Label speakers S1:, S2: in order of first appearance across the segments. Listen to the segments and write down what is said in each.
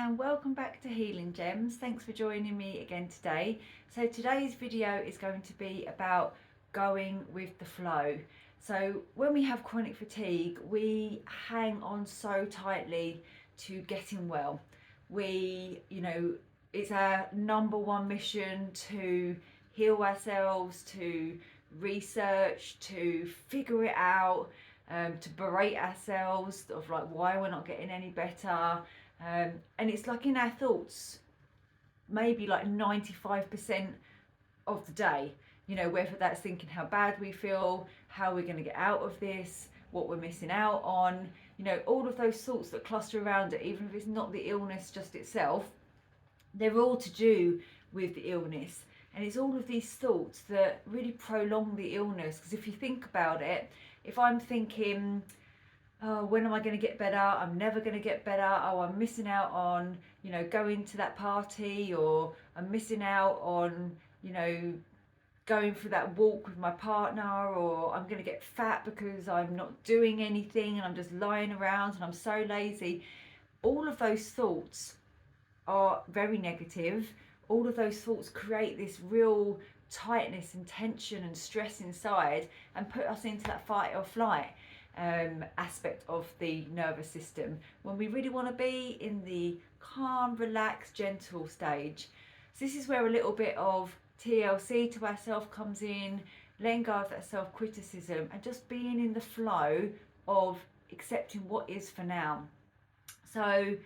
S1: and welcome back to Healing Gems. Thanks for joining me again today. So today's video is going to be about going with the flow. So when we have chronic fatigue, we hang on so tightly to getting well. It's our number one mission to heal ourselves, to research, to figure it out, to berate ourselves of like why we're not getting any better. And it's like in our thoughts, maybe like 95% of the day, whether that's thinking how bad we feel, how we're going to get out of this, what we're missing out on, all of those thoughts that cluster around it, even if it's not the illness just itself, they're all to do with the illness. And it's all of these thoughts that really prolong the illness. Because if you think about it, if I'm thinking, oh, when am I going to get better? I'm never going to get better. Oh, I'm missing out on, going to that party, or I'm missing out on, going for that walk with my partner, or I'm going to get fat because I'm not doing anything and I'm just lying around and I'm so lazy. All of those thoughts are very negative. All of those thoughts create this real tightness and tension and stress inside and put us into that fight or flight aspect of the nervous system, when we really want to be in the calm, relaxed, gentle stage. So this is where a little bit of TLC to ourselves comes in, letting go of that self-criticism and just being in the flow of accepting what is for now. So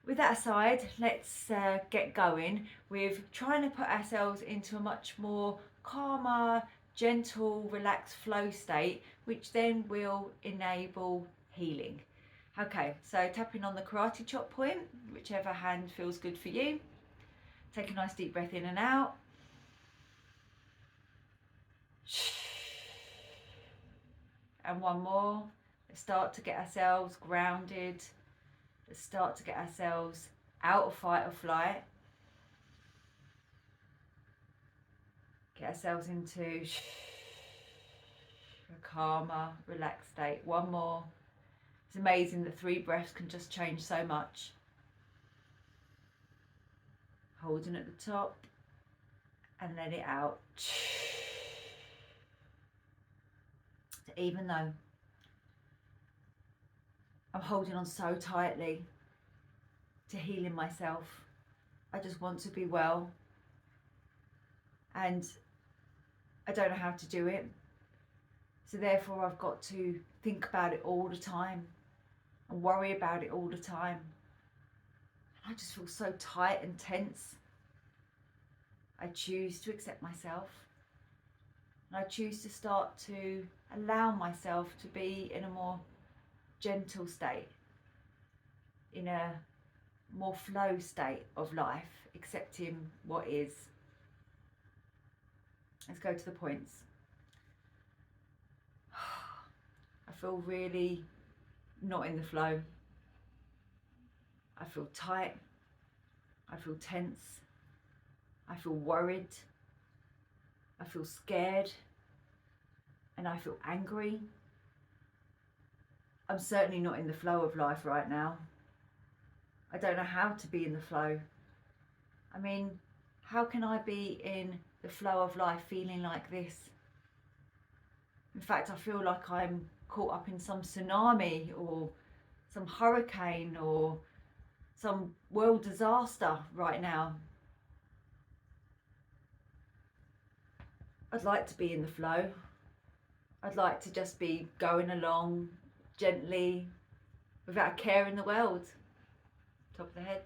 S1: with that aside, let's get going with trying to put ourselves into a much more calmer, gentle, relaxed flow state, which then will enable healing. Okay, so tapping on the karate chop point, whichever hand feels good for you. Take a nice deep breath in and out. And one more. Let's start to get ourselves grounded. Let's start to get ourselves out of fight or flight. Get ourselves into a calmer, relaxed state. One more. It's amazing that 3 breaths can just change so much. Holding at the top and let it out. So even though I'm holding on so tightly to healing myself, I just want to be well, and I don't know how to do it. So therefore I've got to think about it all the time and worry about it all the time. And I just feel so tight and tense. I choose to accept myself, and I choose to start to allow myself to be in a more gentle state, in a more flow state of life, accepting what is. Let's go to the points. I feel really not in the flow. I feel tight. I feel tense. I feel worried. I feel scared. And I feel angry. I'm certainly not in the flow of life right now. I don't know how to be in the flow. I mean, how can I be in the flow of life feeling like this? In fact, I feel like I'm caught up in some tsunami or some hurricane or some world disaster right now. I'd like to be in the flow. I'd like to just be going along gently, without a care in the world. Top of the head.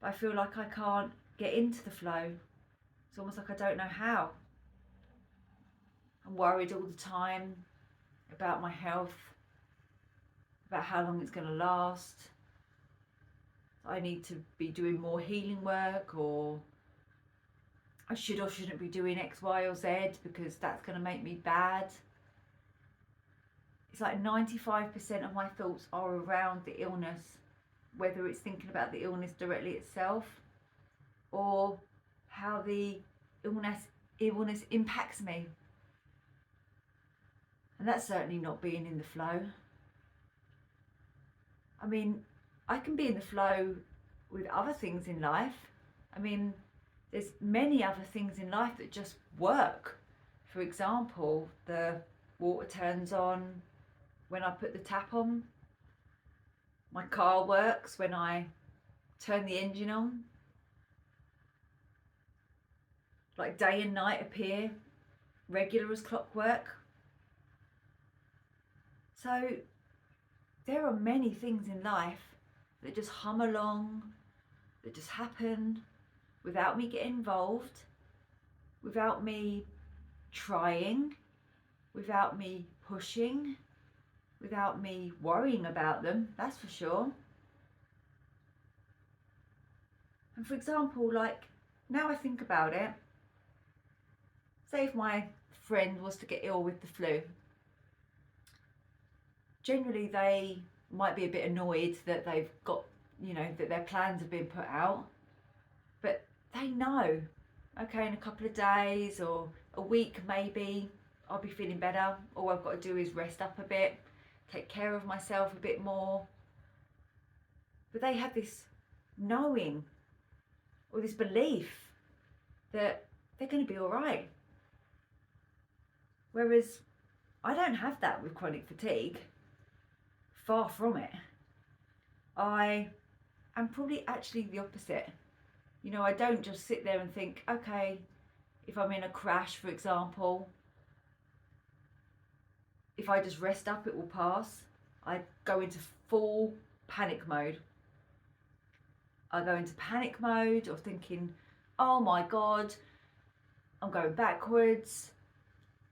S1: But I feel like I can't get into the flow. It's almost like I don't know how. I'm worried all the time about my health, about how long it's going to last. I need to be doing more healing work, or I should or shouldn't be doing X, Y, or Z because that's going to make me bad. It's like 95% of my thoughts are around the illness, whether it's thinking about the illness directly itself or how the illness impacts me. And that's certainly not being in the flow. I mean, I can be in the flow with other things in life. I mean, there's many other things in life that just work. For example, the water turns on when I put the tap on. My car works when I turn the engine on. Like day and night appear regular as clockwork. So there are many things in life that just hum along, that just happen without me getting involved, without me trying, without me pushing, without me worrying about them, that's for sure. And for example, like now I think about it, say if my friend was to get ill with the flu, generally they might be a bit annoyed that they've got, that their plans have been put out, but they know, okay, in a couple of days or a week maybe, I'll be feeling better. All I've got to do is rest up a bit, take care of myself a bit more. But they have this knowing or this belief that they're going to be all right. Whereas I don't have that with chronic fatigue. Far from it. I am probably actually the opposite. I don't just sit there and think, okay, if I'm in a crash, for example, if I just rest up, it will pass. I go into full panic mode. I go into panic mode of thinking, oh my God, I'm going backwards.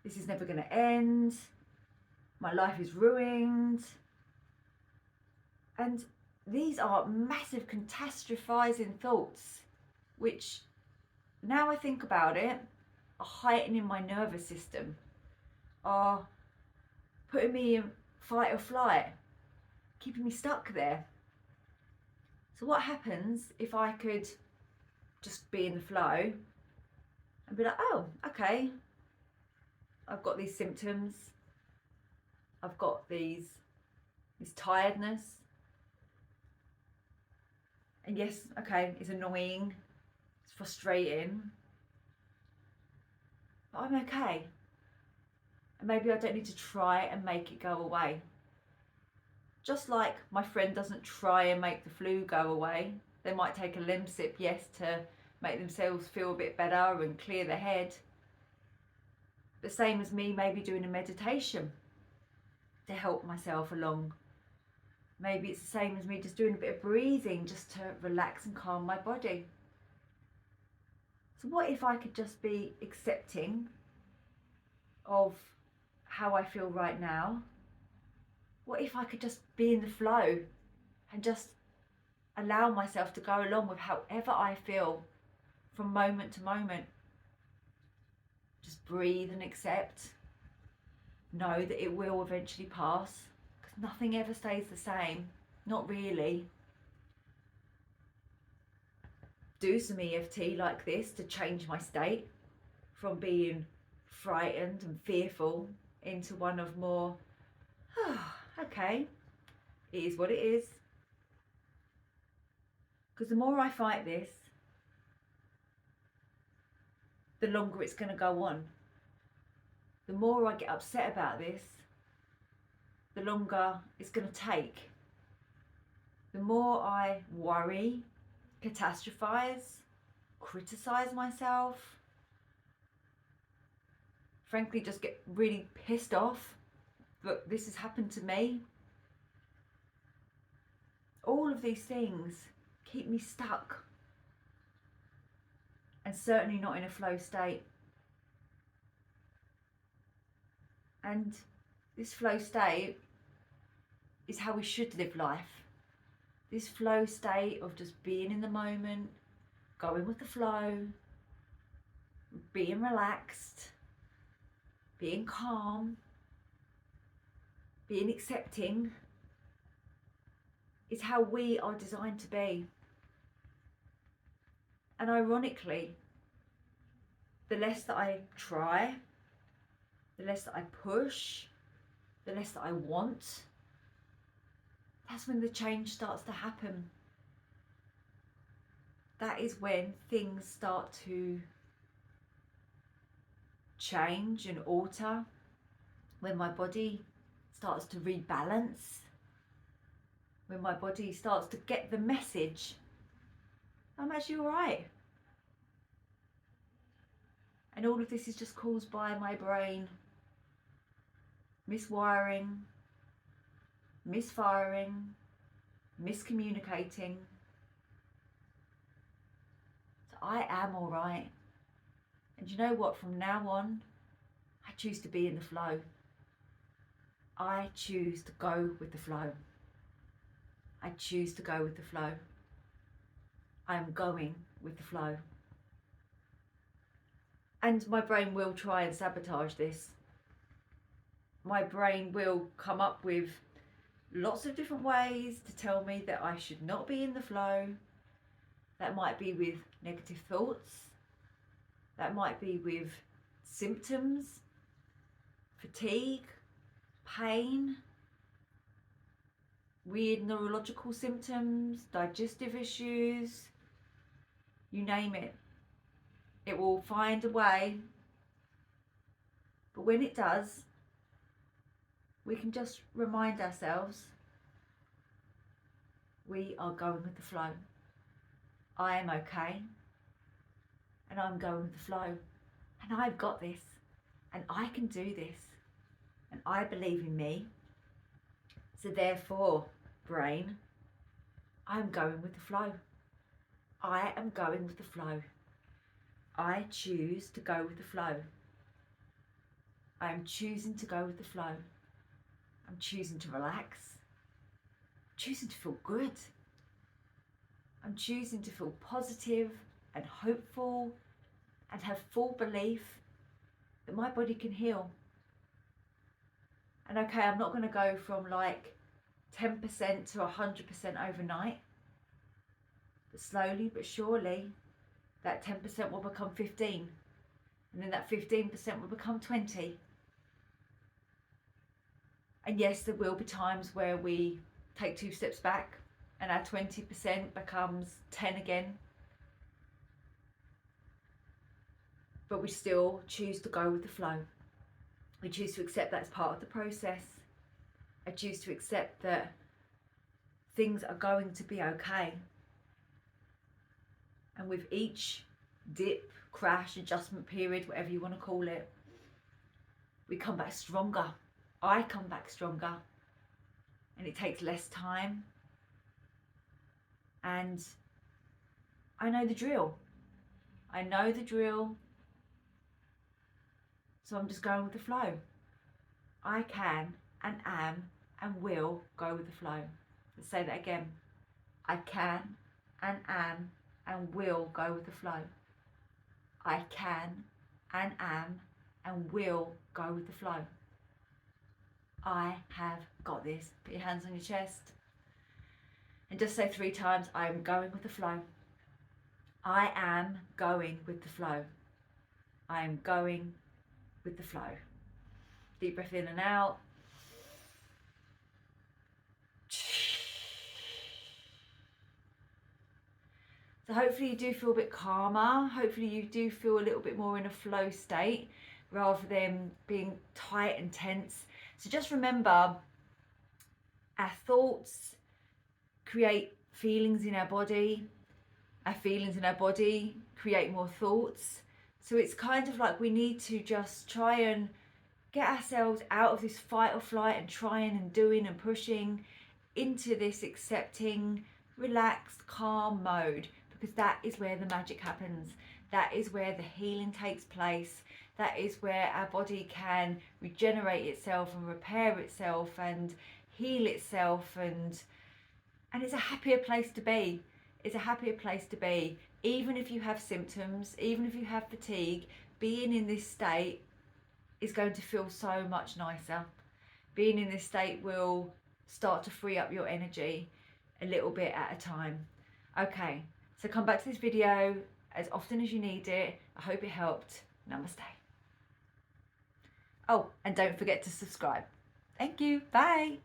S1: This is never going to end. My life is ruined. And these are massive catastrophizing thoughts, which now I think about it, are heightening my nervous system, are putting me in fight or flight, keeping me stuck there. So what happens if I could just be in the flow and be like, oh, okay, I've got these symptoms, I've got this tiredness, and yes, okay, it's annoying, it's frustrating, but I'm okay. And maybe I don't need to try and make it go away. Just like my friend doesn't try and make the flu go away. They might take a Lemsip, yes, to make themselves feel a bit better and clear their head. The same as me maybe doing a meditation to help myself along. Maybe it's the same as me just doing a bit of breathing just to relax and calm my body. So what if I could just be accepting of how I feel right now? What if I could just be in the flow and just allow myself to go along with however I feel from moment to moment? Just breathe and accept. Know that it will eventually pass, because nothing ever stays the same. Not really. Do some EFT like this to change my state from being frightened and fearful into one of more, okay, it is what it is. Because the more I fight this, the longer it's going to go on. The more I get upset about this, the longer it's going to take. The more I worry, catastrophize, criticize myself, frankly just get really pissed off that this has happened to me. All of these things keep me stuck and certainly not in a flow state. And this flow state is how we should live life. This flow state of just being in the moment, going with the flow, being relaxed, being calm, being accepting, is how we are designed to be. And ironically, the less that I try, the less that I push, the less that I want, that's when the change starts to happen. That is when things start to change and alter, when my body starts to rebalance, when my body starts to get the message, I'm actually all right. And all of this is just caused by my brain miswiring, misfiring, miscommunicating. So I am all right. And you know what? From now on, I choose to be in the flow. I choose to go with the flow. I choose to go with the flow. I am going with the flow. And my brain will try and sabotage this. My brain will come up with lots of different ways to tell me that I should not be in the flow. That might be with negative thoughts. That might be with symptoms, fatigue, pain, weird neurological symptoms, digestive issues, you name it. It will find a way. But when it does, we can just remind ourselves, we are going with the flow. I am okay. And I'm going with the flow. And I've got this. And I can do this. And I believe in me. So therefore, brain, I'm going with the flow. I am going with the flow. I choose to go with the flow. I am choosing to go with the flow. I'm choosing to relax. I'm choosing to feel good. I'm choosing to feel positive and hopeful and have full belief that my body can heal. And okay, I'm not going to go from like 10% to 100% overnight. But slowly but surely, that 10% will become 15. And then that 15% will become 20. And yes, there will be times where we take 2 steps back and our 20% becomes 10 again. But we still choose to go with the flow. We choose to accept that's part of the process. I choose to accept that things are going to be okay. And with each dip, crash, adjustment period, whatever you want to call it, we come back stronger. I come back stronger. And it takes less time. And I know the drill. I know the drill. So I'm just going with the flow. I can and am and will go with the flow. Let's say that again. I can and am and will go with the flow. I can and am and will go with the flow. I have got this. Put your hands on your chest. And just say 3 times, I am going with the flow. I am going with the flow. I am going with the flow. Deep breath in and out. So hopefully you do feel a bit calmer. Hopefully you do feel a little bit more in a flow state rather than being tight and tense. So just remember, our thoughts create feelings in our body. Our feelings in our body create more thoughts. So it's kind of like we need to just try and get ourselves out of this fight or flight and trying and doing and pushing into this accepting, relaxed, calm mode, because that is where the magic happens. That is where the healing takes place. That is where our body can regenerate itself and repair itself and heal itself, and it's a happier place to be. It's a happier place to be. Even if you have symptoms, even if you have fatigue, being in this state is going to feel so much nicer. Being in this state will start to free up your energy a little bit at a time. Okay, so come back to this video as often as you need it. I hope it helped. Namaste. Oh, and don't forget to subscribe. Thank you. Bye.